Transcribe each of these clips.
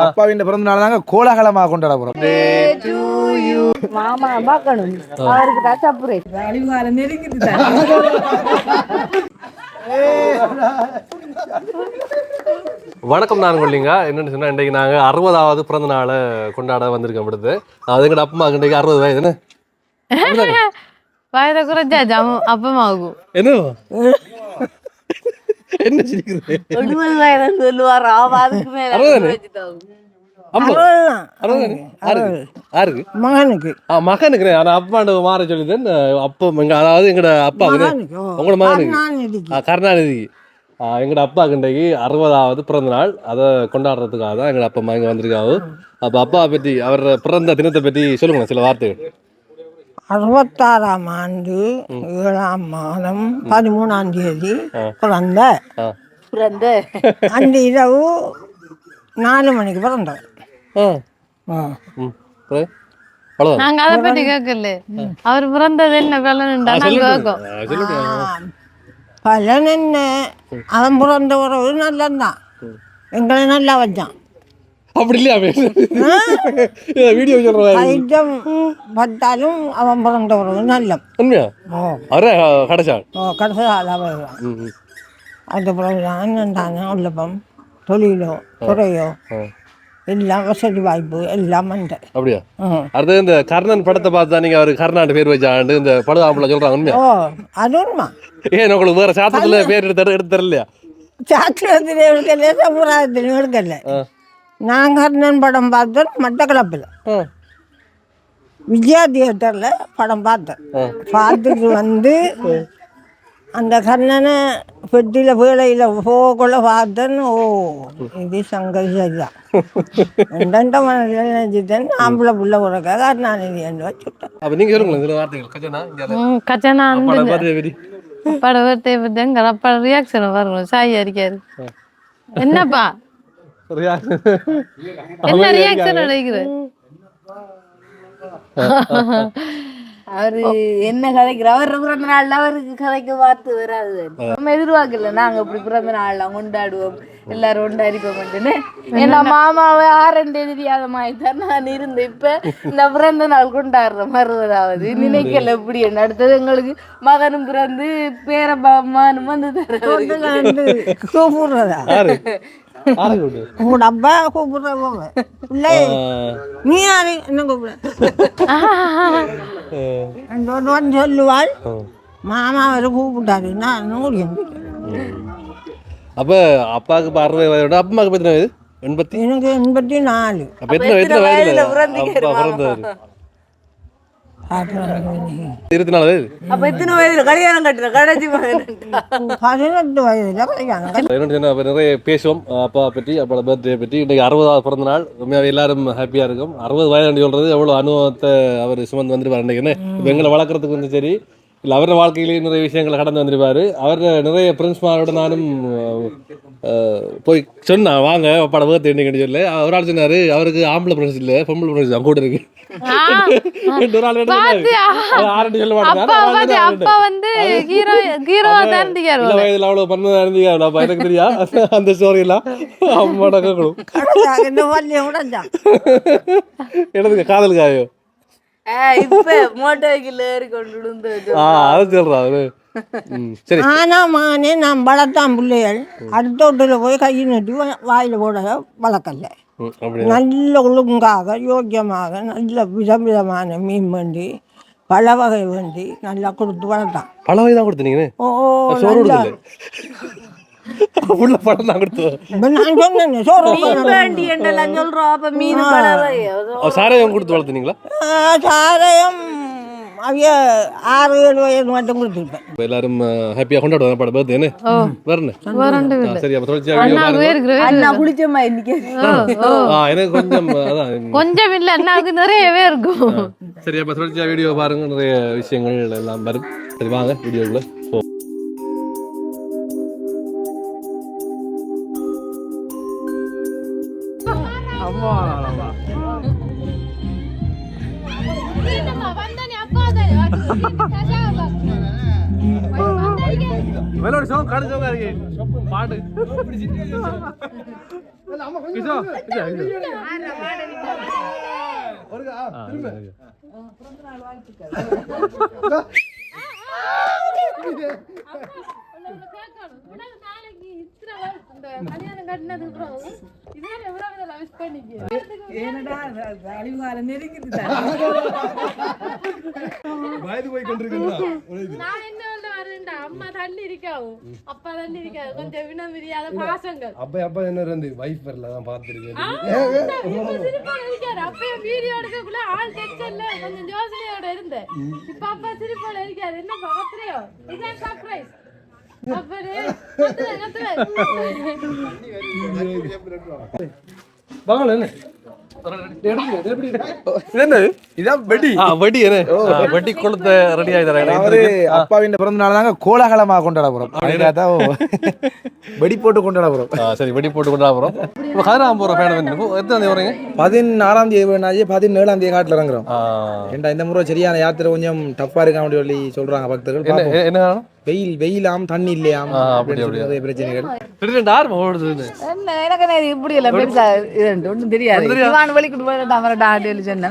அப்பாவின் பிறந்த நாள் தாங்க கோலாகலமாக கொண்டாட போறோம். மாமா பார்க்கணும் அவருக்கு தான் சர்ப்ரைஸ் அழிவாரம் நெருங்கிட்டு வணக்கம் நான் கொள்ளிங்க. என்னென்னு சொன்னால் இன்றைக்கு நாங்கள் 60வது பிறந்த நாளை கொண்டாட வந்திருக்கோம். அடுத்து அது எங்கட அப்பா இன்றைக்கு 60 வயது. என்ன வயதை குறைஞ்சாச்சு அப்பமாகும். என்ன என்ன சிரிக்குது? 70 வயது சொல்லுவாரா? அதுக்கு மேல மகனுக்கு மகனுக்கு அப்பாண்டு மாற சொல்லிதான் அப்பா அதாவது எங்கட அப்பா உங்களோட மகனுக்கு கருணாநிதி எங்கட அப்பாவுக்கு இன்றைக்கு 60வது பிறந்த நாள். அதை கொண்டாடுறதுக்காக தான் எங்கட அப்பா அம்மா இங்கே வந்திருக்காங்க. அப்போ அப்பா பற்றி அவர் பிறந்த தினத்தை பற்றி சொல்லுங்க சில வார்த்தைகள். 66ஆம் ஆண்டு 7ஆம் மாதம் 13ஆம் தேதி பிறந்த அந்த இரவு 4 மணிக்கு பிறந்தார். நாங்க அதை பற்றி கேட்கல. அவர் பிறந்தது என்ன பலன் பலன் என்ன? அவன் பிறந்த உறவு நல்லதான், எங்களை நல்லா வச்சான். அப்படி இல்லையா வீடியோ ஐட்டம் பார்த்தாலும் அவன் பிறந்த உறவு நல்ல உண்மையா? கடைசா அந்த பிறகுதான் தானே உள்ளப்பம் தொழிலோ துறையோ எல்லாம் வசதி வாய்ப்பு எல்லாம் வந்த. அப்படியா? அடுத்து இந்த கர்ணன் படத்தை பார்த்தா நீங்க அவரு கர்நாடு பேர் வச்சாண்டு இந்த படுதாம்பளை சொல்றாங்க. உண்மையா? அது உண்மை. ஏன் உங்களுக்கு வேற சாத்திரத்துல பேர் எடுத்து தரலையா? சாத்திரத்திலே எடுக்கல, சமுதாயத்திலும் எடுக்கல. நான் கர்ணன் படம் பார்த்தேன் மட்டக்களப்பில் விஜயா தியேட்டரில் படம் பார்த்தேன். பார்த்துட்டு வந்து அந்த கர்ணனை பெட்டியில் வேலையில் போகக்குள்ள பார்த்தேன். ஓ இது சங்கரி சரிதான் ரெண்ட மனதில் நினைச்சிட்டேன். ஆம்பளை புள்ள உறக்க கருணாநிதி என்று வச்சுட்டேன். அப்பா ரியாக்ஷன் வரணும். சாய் அரிக்காரு என்னப்பா என்ன ரியாக்ஷன் நினைக்கிறேன்? அவரு என்ன கதைக்கிற அவர் பிறந்த நாள்ல அவருக்கு கதைக்க பார்த்து வராது. நம்ம எதிர்பார்க்கல நாங்க இப்படி பிறந்த நாள்லாம் கொண்டாடுவோம் எல்லாரும் கொண்டாடிப்போம்ட்டுன்னு. ஏன்னா மாமாவை 6 தெரியாத மாதிரிதான் நான் இருந்தேன். இப்ப இந்த பிறந்த நாள் கொண்டாடுறோம் 60வது நினைக்கல. இப்படி என்ன அடுத்தது எங்களுக்கு மகனும் பிறந்து பேரம்மானும் வந்து கூப்பிடுறதா அப்பா கூப்பிடுற நீ யாரு என்ன கூப்பிட சொல்லுவாள். மாமா வரை கூப்பிட்டாரு. நான் அப்ப அப்பாவுக்கு 60 வயதோட அம்மாவுக்கு எத்தனை வயது? 80. எனக்கு 84. அப்ப எத்தனை வயதுல பிறந்தாரு? 24 வயது. அப்ப எத்தனை வயதுல கல்யாணம் கட்டுற கடைசி 18 வயதுல கல்யாணம். நிறைய பேசுவோம் அப்பா பற்றி, அப்பா பர்த்டே பற்றி. இன்னைக்கு 60வது பிறந்த நாள். உண்மையாவே எல்லாரும் ஹாப்பியா இருக்கும். 60 வயது சொல்றது எவ்வளவு அனுபவத்தை அவர் சுமந்து வந்துருப்பாரு. இன்னைக்கு இப்போ எங்களை வளர்க்குறதுக்கு வந்து சரி இல்லை அவரோட வாழ்க்கையிலேயே நிறைய விஷயங்களை கடந்து வந்துருப்பாரு. அவர் நிறைய பிரின்ஸ்மாரோட நானும் போய் சொன்னேன் வாங்க அப்பாட பர்த்டே இன்னைக்கு சொல்லி. ஒரு ஆள் சொன்னாரு அவருக்கு ஆம்பளை ஃப்ரெண்ட்ஸ் இல்லை பொம்பளை ஃப்ரெண்ட்ஸ் தான் கூட இருக்கு. எனக்கு தெரியா அந்த ஸ்டோரி எல்லாம் அம்மாட எனக்கு காதலுக்காயோ ஆனா மானே நான் வளர்த்தான் பிள்ளைகள் அடுத்த வீட்டுல போய் கையை நட்டி வாயில போட வளர்க்கல. நல்ல ஒழுங்காக யோக்கியமாக நல்ல விதவிதமான மீன் வண்டி பல வகை வண்டி நல்லா கொடுத்து வளர்த்தான். பல வகை தான் கொடுத்தீங்க? சாராயம் கொடுத்து வளர்த்தீங்களா? சாராயம் 6-7 வயது மட்டும் கொடுத்துருப்பேன். எல்லாரும் ஹாப்பியா கொண்டாடுவாங்க பட பர்த்டே வரணும். சரி அப்ப தொடர்ச்சியா அண்ணா குளிச்சமா இன்னைக்கு எனக்கு கொஞ்சம் கொஞ்சம் இல்ல அண்ணாவுக்கு நிறையவே இருக்கும். சரி அப்ப தொடர்ச்சியா வீடியோ பாருங்க, நிறைய விஷயங்கள் எல்லாம் வரும். சரி வாங்க வீடியோக்குள்ள போ. வெலோட சோங் காடு சோங்கா இருக்கு பாட்டு அம்மா தள்ளி இருக்காவும் அப்பா தள்ளி இருக்காது கொஞ்சம் வினமிரியாத பாசங்கள் அப்ப என்ன வந்து வைஃப் வரல தான் பாத்துருக்கேன் அப்ப வீடியோ எடுக்கக்குள்ள ஆள் டெக்ஷன்ல கொஞ்சம் யோசனையோட இருந்தேன் இப்ப அப்பா சிரிப்போட இருக்காரு என்ன பக்கத்துலயோ இதான் சர்ப்ரைஸ் வெட்டி கொளுத்த ரெடி அதாவது அப்பாவின் பிறந்த நாள் தாங்க கோலாகலமாக கொண்டாட போறோம். வெடி போட்டு கொண்டாட போறோம். சரி வெடி போட்டு கொண்டாட போறோம். எத்தனை வரீங்க? 16ஆம் தேதி 17ஆம் தேதி காட்டுல இறங்குறோம். ஏண்டா இந்த முறை சரியான யாத்திரை கொஞ்சம் டஃப்பா இருக்க அப்படி சொல்லி சொல்றாங்க பக்தர்கள். என்ன வெயிலாம் தண்ணி இல்லையாம் பிரச்சனைகள். இப்படி இல்ல பெருசா ஒன்றும் தெரியாது. வலிக்கிட்டு போயிட்டு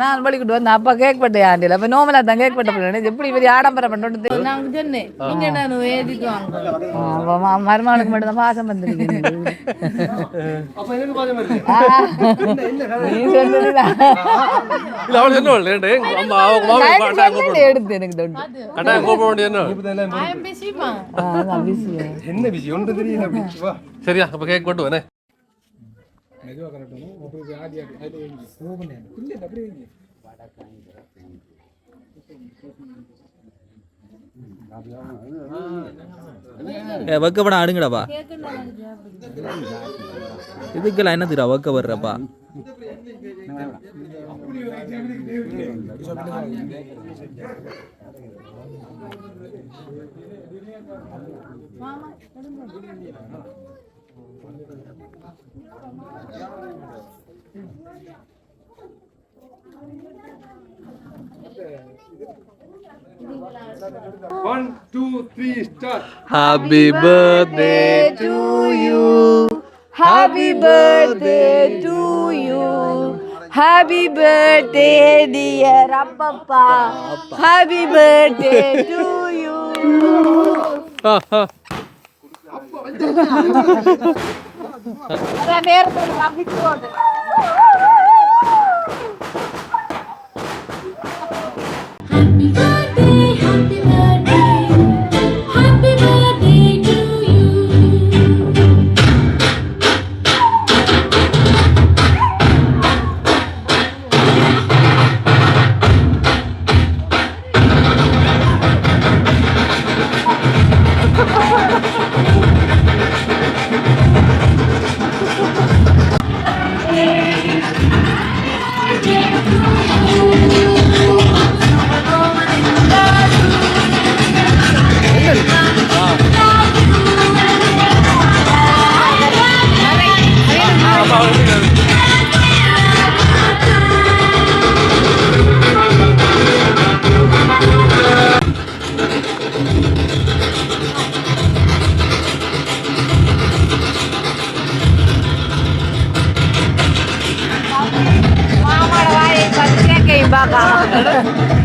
நான் வலிக்கிட்டு வந்து அப்பா கேக் பட்ட ஆண்டியில் அப்ப நோமலா தான் கேக் பட்ட எப்படி பெரிய ஆடம்பரம் பண்ணு நாங்க சொன்னேன் நீங்க நான் ஏதிக்குவாங்க மருமகளுக்கு மட்டும் தான் பாசம் வந்துருக்கு. எடுத்து எனக்கு என்ன விஷயம் ஒன்று தெரியல. சரியா அப்ப கேக் கொண்டு வரேன். வைக்கப்பட ஆடுங்கடாப்பா இதுக்கெல்லாம் என்ன தெரியா வைக்க வர்றப்பா One, two, three, start. Happy birthday to you. Happy birthday to you. Happy birthday dear Appappa. Happy birthday to you. Happy birthday, happy birthday, happy birthday to you.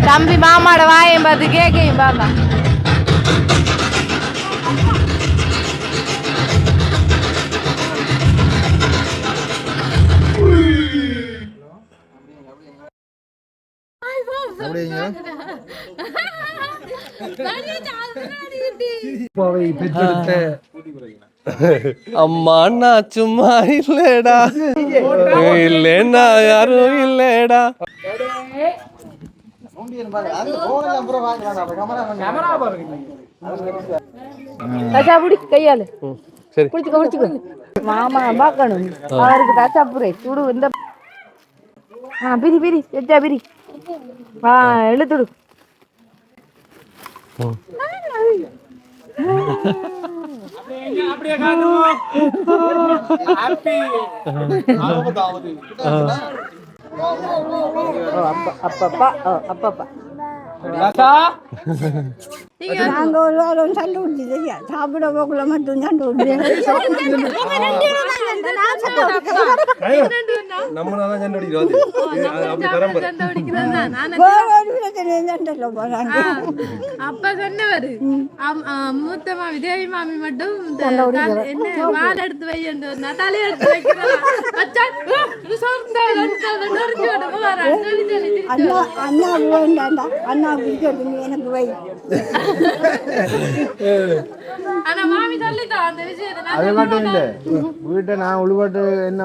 தம்பி மாமாட வாயம் பார்த்து கேக்கையும் பாப்பா. அம்மா நான் சும்மா இல்லடா இல்லைன்னா யாரும் இல்லடா. கையால மாமா பார்க்கணும் அவருக்கு தச்சாப்புரை சுடு இந்த பிரி பிரி எச்சா பிரி எழுத்துடு. அப்பப்பா அப்பப்பா நாங்க ஒரு வாரம் சண்டை பிடிச்சி தெரியா சாப்பிட போக்குள்ள மட்டும் சண்டை நம்மளாதான் சண்டை அடிக்கிறோம் அப்படி பரம்பரை சண்டை போறாங்க அப்ப சொன்னவரு மூத்த மாமி தேவி மாமி மட்டும் என்ன வால் எடுத்து வையண்டு தலை எடுத்து வைக்கிறா அண்ணா வேண்டாண்டா அண்ணா பிடிக்கிறது எனக்கு வை ஆனா மாமி சொல்லிட்டான் அந்த விஷயத்தை அது மட்டும் இல்லை வீட்டை நான் உள்பட்டு என்ன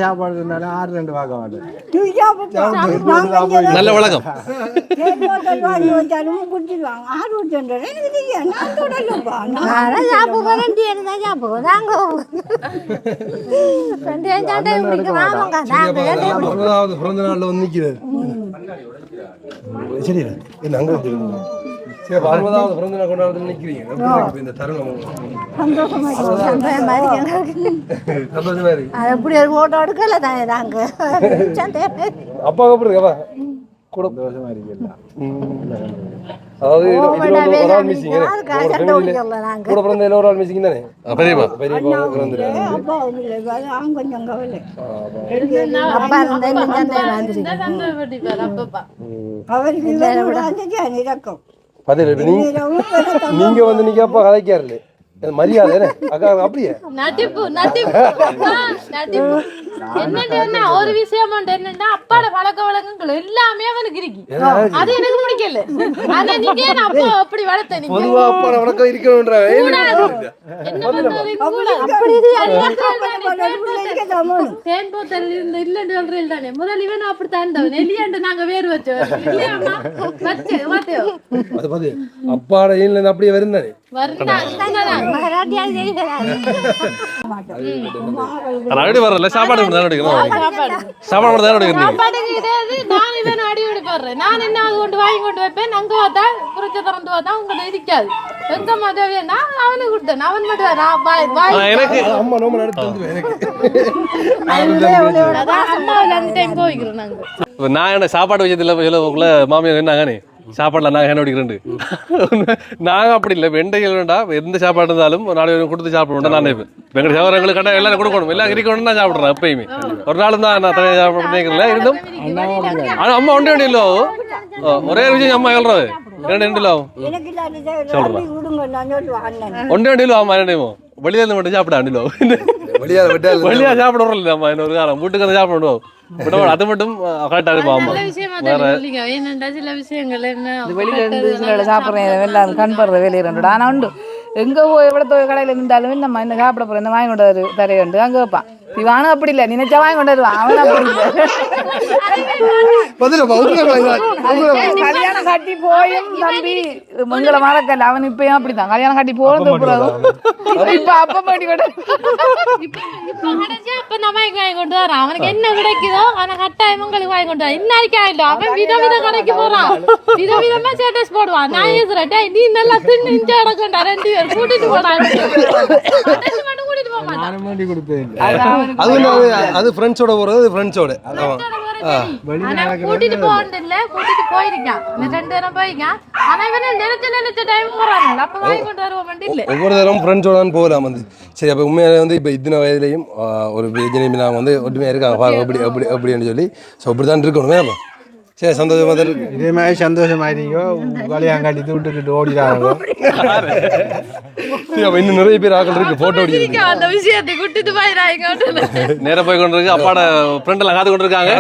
சாப்பாடு இருந்தாலும் 6-2 பார்க்க மாட்டேன். நல்ல வழக்கம். வாங்கி வச்சாலும் குடிச்சிருவாங்க 6-2 எனக்கு தெரியாது நான் தொடலப்பா அறுபதாவது பிறந்த நாள்ல வந்து நிக்கிறது. சரி என்ன அங்க வச்சிருக்கீங்க? சரி 60வது பிறந்த நாள் கொண்டாடுறது நிக்கிறீங்க. எப்படி இருக்கு இந்த தருணம்? சந்தோஷமா இருக்கு. அப்படி ஒரு போட்டோ எடுக்கல தானே நாங்க அப்பா எப்படி இருக்கா? கூட சந்தோஷமா இருக்குல்ல. அதாவது ஒரு ஆள் மிஸ்ஸிங் கூட பிறந்த ஒரு ஆள் மிஸ்ஸிங் தானே? பெரியப்பா பிறந்துட்டாரு. அப்பா கொஞ்சம் கவலை அவருக்கு இறக்கம் நீங்க வந்து நீங்க அப்பா கதைக்காருல்ல மரியாதை அக்கா அப்படியே நடிப்பு என்னன்னா ஒரு விஷயம் என்னன்னா அப்பாட பழக்க வழக்கங்கள் எல்லாமே அவனுக்கு இருக்கு. அது எனக்கு பிடிக்கல. ஆனா நீங்க அப்பா அப்படி வளர்த்த நீங்க பொதுவா அப்பா வழக்கம் இருக்கணும்ன்ற தேன் போத்தல் இல்லன்னு சொல்றேன் தானே முதல் இவன் அப்படித்தான் இருந்தவன் எலியாண்டு நாங்க வேறு வச்சோம் அப்பாட ஈன்ல அப்படியே வருந்தானே வரல சாப்பாடு சாப்பாடு நான் இவன் அடி போடுறேன். நான் என்ன அது கொண்டு வாங்கி கொண்டு வைப்பேன். அங்க பார்த்தா குறிச்ச திறந்து பார்த்தா உங்களை இருக்காது. எங்க மதவியா அவனுக்கு கொடுத்தேன். அவன் மட்டும் எனக்கு அம்மா நோம்பு நடத்து போய்க்கிறோம் நாங்க. நான் என்ன சாப்பாடு வச்சதுல மாமியார் என்னங்க சாப்பாடுல நாங்கள் என்ன பிடிக்கிறேன் நாங்கள் அப்படி இல்லை வெண்டைகள் வேண்டாம் எந்த சாப்பாடு இருந்தாலும் ஒரு நாலு கொடுத்து சாப்பிடுவோம் நான் வெங்கட சகோதரங்களுக்கு கண்டா எல்லாரும் கொடுக்கணும் எல்லாம் இருக்கணும் நான் சாப்பிட்றேன் எப்பயுமே ஒரு நாள் தான் நான் தனியாக சாப்பிட்றேன் இருந்தும் ஆனால் அம்மா ஒன்றே ஒன்று இல்லை ஒரே விஷயம் அம்மா சொல்றது 2 ஆகும் சொல்றேன் ஒன்றே ஒன்று இல்லை ஆமா 2 வெளியில இருந்து மட்டும் சாப்பிட அண்டிலோ வெளியா சாப்பிட வரல அம்மா இன்னொரு காலம் வீட்டுக்கு வந்து சாப்பிடுவோம் அது மட்டும் கரெக்டா இருப்போம். சில விஷயங்கள் என்ன வெளியில இருந்து சாப்பிட்றேன் எல்லாம் கண் படுற வெளியே ஆனா உண்டு எங்க எவ்வளோ கடையில் நின்றாலும் நம்ம என்ன சாப்பிட போறோம் இந்த வாங்கி கொண்டு தரையுண்டு அங்கே வைப்பான். இவானும் அப்படி இல்லை நினைச்சா வாங்கி கொண்டு வருவான். அவன் அப்படி கல்யாணம் கட்டி போயும் தம்பி மங்கள மறக்கல அவன் இப்பயும் அப்படித்தான் கல்யாணம் கட்டி போறது இப்ப அப்ப போட்டி கொண்டு இப்ப நம்ம வாங்கி கொண்டு வரான். அவனுக்கு என்ன கிடைக்குதோ அவனை கட்டாயம் உங்களுக்கு வாங்கி கொண்டு வரான். இன்னைக்கு ஆயிடும் அவன் விதவித கடைக்கு போறான். விதவிதமா ஸ்டேட்டஸ் போடுவான். நான் ஏசுறேன் நீ நல்லா தின்னு இஞ்ச இடக்கண்டா 2 பேர் கூட்டிட்டு போனான். கூட்டிட்டு போக மாட்டான். அது ஃப்ரெண்ட்ஸோட போறது ஃப்ரெண்ட்ஸோட கூட்டிட்டு போகல கூட்டிட்டு போயிருக்கான் 2 பேரும் போயிருக்கான். ஆனா இவன் நினைச்ச டைம் போறாங்க அப்ப வாங்கி கொண்டு வருவோம் இல்ல ஒவ்வொரு தரம் ஃப்ரெண்ட்ஸோட போகலாம் வந்து சரி அப்போ உண்மையாக வந்து இப்போ இத்தனை வயதுலையும் ஒரு பிரச்சனையும் நாங்கள் வந்து ஒற்றுமையாக இருக்காங்க பாருங்க அப்படி அப்படி அப்படின்னு சொல்லி ஸோ அப்படி தான் இருக்கணும் வேணாமா சரி சந்தோஷமாக தான் இருக்கு இதே மாதிரி சந்தோஷமாயிருக்கோ வழியாங்காட்டி விட்டுக்கிட்டு ஓடிடாங்க இன்னும் நிறைய பேர் ஆக்கள் இருக்கு போட்டோ அந்த விஷயத்தை கூட்டிட்டு போயிடாங்க நேரம் போய் கொண்டு இருக்கு அப்பாட ஃப்ரெண்ட் எல்லாம் காத்து கொண்டு இருக்காங்க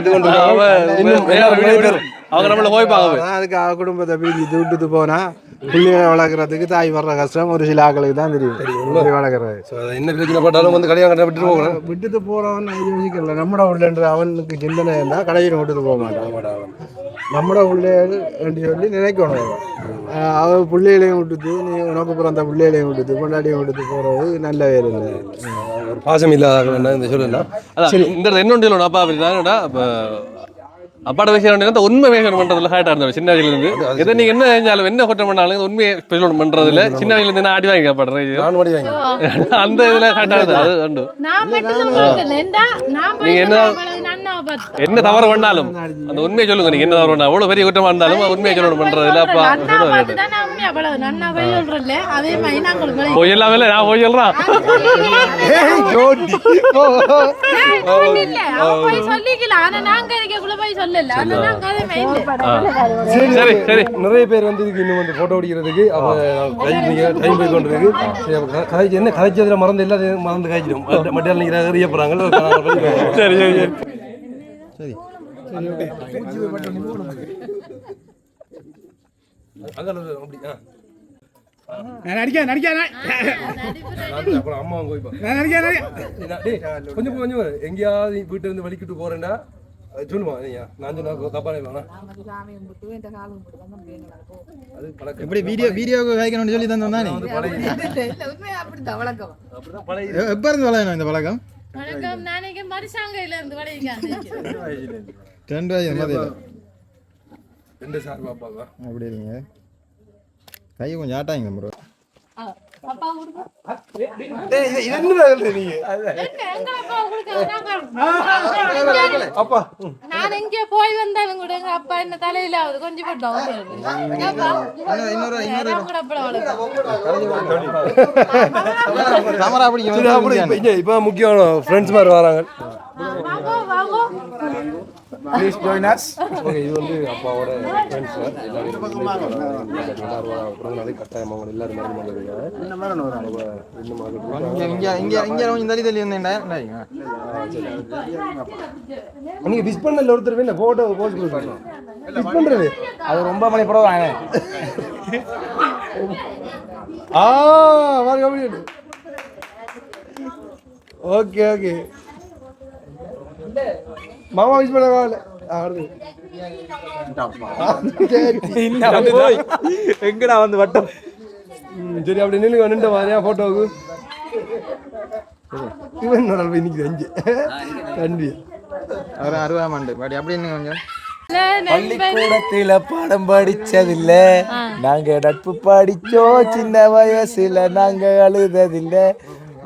அவங்க நம்மள போய்ப்பாங்க அதுக்கு குடும்பத்தை பிரிஞ்சு விட்டுட்டு போனா பிள்ளைகளை வளர்க்குறதுக்கு தாய் வர்ற கஷ்டம் ஒரு சில ஆக்களுக்கு தான் தெரியும் வளர்க்குறது என்ன பிரச்சனை பட்டாலும் வந்து கல்யாணம் கட்ட விட்டுட்டு போகிறேன் விட்டுட்டு போறவன் யோசிக்கல நம்மட உள்ளன்ற அவனுக்கு சிந்தனை இருந்தால் கடையில் விட்டுட்டு போக மாட்டான் நம்மட உள்ளே சொல்லி நினைக்கணும் அவன் பிள்ளைகளையும் விட்டுட்டு நீ உனக்கு பிறந்த பிள்ளைகளையும் விட்டுட்டு கொண்டாடியும் விட்டுட்டு போறது நல்ல வேறு இல்லை பாசம் இல்லாத இந்த சொல்லலாம் சரி இந்த இன்னொன்று சொல்லணும் அப்பா அப்படின்னா அப்பாட விஷயம் வந்து உண்மை விஷயம் பண்றதுல ஹார்ட்டா இருந்தது சின்ன வயசுல இருந்து. இதை நீங்க என்ன செஞ்சாலும் என்ன குற்றம் பண்ணாலும் உண்மையை ஸ்பெஷல் பண்றதுல சின்ன வயசுல இருந்து நான் அடி வாங்கி அப்பாடுறேன். அந்த இதுல ஹார்ட்டா இருந்தது. அது உண்டு. நான் மட்டும் சொல்லல ஏண்டா நான் நீங்க என்ன நன்னா பார்த்து என்ன தவறு பண்ணாலும் அந்த உண்மையை சொல்லுங்க. நீங்க என்ன தவறு பண்ணா அவ்வளவு பெரிய குற்றமா இருந்தாலும் உண்மையை சொல்லணும் பண்றதுல அப்பா நன்னா பார்த்து தான் நான் உண்மையா அவ்வளவு நன்னா போய் சொல்றேன்ல அதே மாதிரி நாங்களும் போய் எல்லாமே நான் போய் சொல்றான். இல்ல அவன் போய் சொல்லிக்கலாம். ஆனா நாங்க இருக்கக்குள்ள போய் சொல்லல. ஆனா நாங்க அதே மாதிரி சரி சரி நிறைய பேர் வந்து இதுக்கு இன்னும் வந்து போட்டோ பிடிக்கிறதுக்கு அப்போ டைம் போய் கொண்டிருக்கு. கதைச்சு என்ன கதைச்சதுல மறந்து எல்லாத்தையும் மறந்து காய்ச்சிடும். மட்டும் நீங்கள் அறிய போகிறாங்க. சரி சரி சரி சரி அப்படி அப்புறம் அம்மா கொஞ்சம் கொஞ்சம் எங்கேயாவது வீட்டுல இருந்து வலிக்கிட்டு போறேன்டா சொல்லுமா நீங்க நான் சொன்னா தப்பா வேணாம். அது பழக்கம். இப்படி வீடியோக்கு வைக்கணும்னு சொல்லி தந்தோம் தானே. எப்ப இருந்து வளையணும் இந்த பழக்கம்? வணக்கம். நாளைக்கு மரிசாங்கையில இருந்து வளையங்க 2 வயசு மாதிரி ரெண்டு சார் பாப்பாங்க அப்படி இருங்க. கை கொஞ்சம் ஆட்டாங்க ப்ரோ. அப்பா கொடுங்க. என்ன நீங்க எங்க அப்பா கொடுங்க. அப்பா நான் எங்க போய் வந்தாலும் கூட எங்க அப்பா என்ன தலையில ஆகுது கொஞ்சம் போட்டோம். கேமரா பிடிக்கும். இப்ப முக்கியமான ஃப்ரெண்ட்ஸ் மாதிரி வராங்க. Please join us. ஓகே இது வந்து அப்பாவோட ஃப்ரெண்ட்ஸ் எல்லாரும் பிறந்தநாளை கட்டாயம் அவங்க எல்லாரும் மறந்து வந்துருக்காங்க. கொஞ்சம் தள்ளி தள்ளி வந்தேன்டா. நீங்க விஷ் பண்ணல ஒருத்தர் என்ன போட்டோ போஸ்ட் கொடுப்பாங்க. விஷ் பண்றது அது ரொம்ப மணி படம் வாங்க. ஓகே ஓகே மாமா விஷ் பண்ண எங்கடா வந்து வட்டம். சரி அப்படி நில்லுங்க நின்ற மாதிரியா போட்டோவுக்கு. இவன் இன்னைக்கு 5 நன்றி. அவர் 60ஆம் ஆண்டு படி அப்படி என்ன கொஞ்சம் பள்ளிக்கூடத்துல பாடம் படிச்சதில்ல, நாங்க நட்பு படிச்சோம். சின்ன வயசுல நாங்க அழுததில்ல,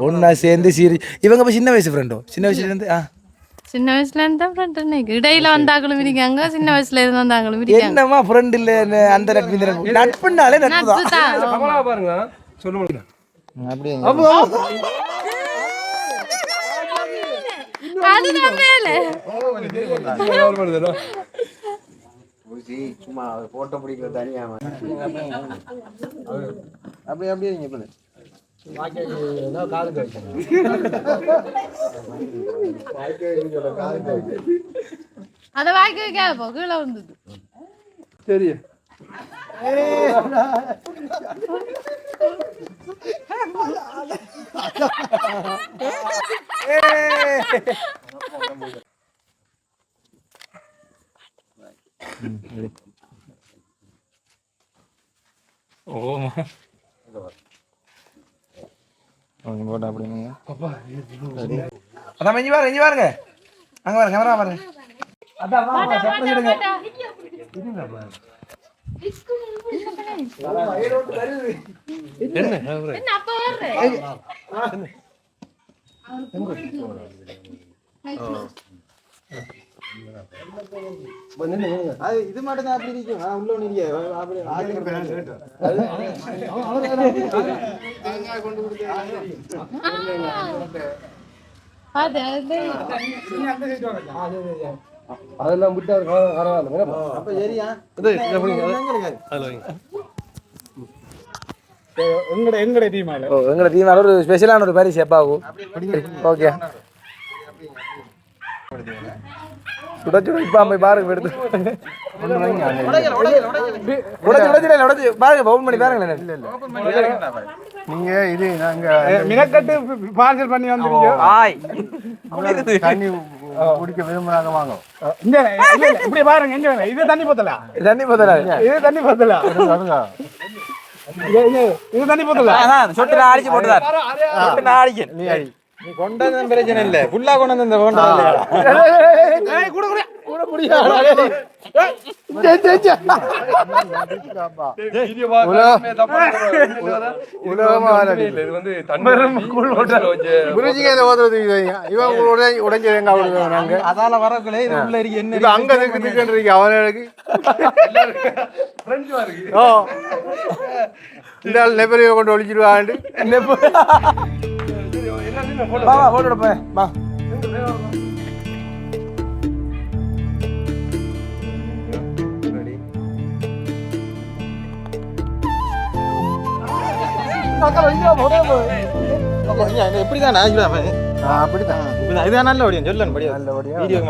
ஒன்னா சேர்ந்து சீரி. இவங்க இப்ப சின்ன வயசு ஃப்ரெண்டோ? சின்ன வயசுல இருந்து சின்ன வயசுல இருந்து ஃப்ரெண்ட் இடையில வந்தாங்களும் இருக்காங்க, சின்ன வயசுல இருந்து வந்தாங்களும் இருக்காங்க. என்னமா ஃப்ரெண்ட் இல்ல அந்த நட்பு இந்த நட்பு நட்புனாலே நட்பு தான். பாருங்க சொல்லுங்க அப்படி அதுதான் மேல சும்மா போட்டோ பிடிக்கிற தனியா அப்படி அப்படியே நீங்க பண்ணு. அத வாய்க்கு வைக்காத போ, கீழே வந்தது. சரி போட்டோ அப்படிங்க. அதான் இங்க பாருங்க அங்க பாருங்க கேமரா பாருங்க. அதான் என்ன அப்ப வர்றேன் அது இது மட்டும் தான் அப்படி இருக்கும். உள்ள ஒண்ணு அதெல்லாம் விட்டு அப்ப சரியா எங்கட டீம் ஒரு ஸ்பெஷலான ஒரு பரிசு எப்பாகும். ஓகே சுட சுட இப்ப போய் பாருங்க எடுத்து பாருங்க ஓபன் பண்ணி பாருங்களேன். நீங்க இது நாங்க மினக்கட்டு பார்சல் பண்ணி வந்துருங்க. தண்ணி குடிக்க விரும்புறாங்க வாங்க. இப்படி பாருங்க இது தண்ணி போத்தல, இது தண்ணி போத்தல, இது தண்ணி போத்தல, இது தண்ணி போத்தல. சொட்டு நான் அடிச்சு போட்டுதான் நீ கொண்டாந்து பிரச்சனை இல்ல, ஃபுல்லா கொண்டாந்து இந்த கொண்டாந்து அதால வரக்குள்ளே இது உள்ள இருக்கு என்ன அங்க இருக்கு அவனுக்கு இந்த ஆள் நெபரியை கொண்டு ஒழிச்சிருவாண்டு போட்டோ எடுப்பேன் எப்படிதான் அப்படித்தான் இதான் நல்ல படியும் சொல்லணும் நல்லபடியா வீடியோ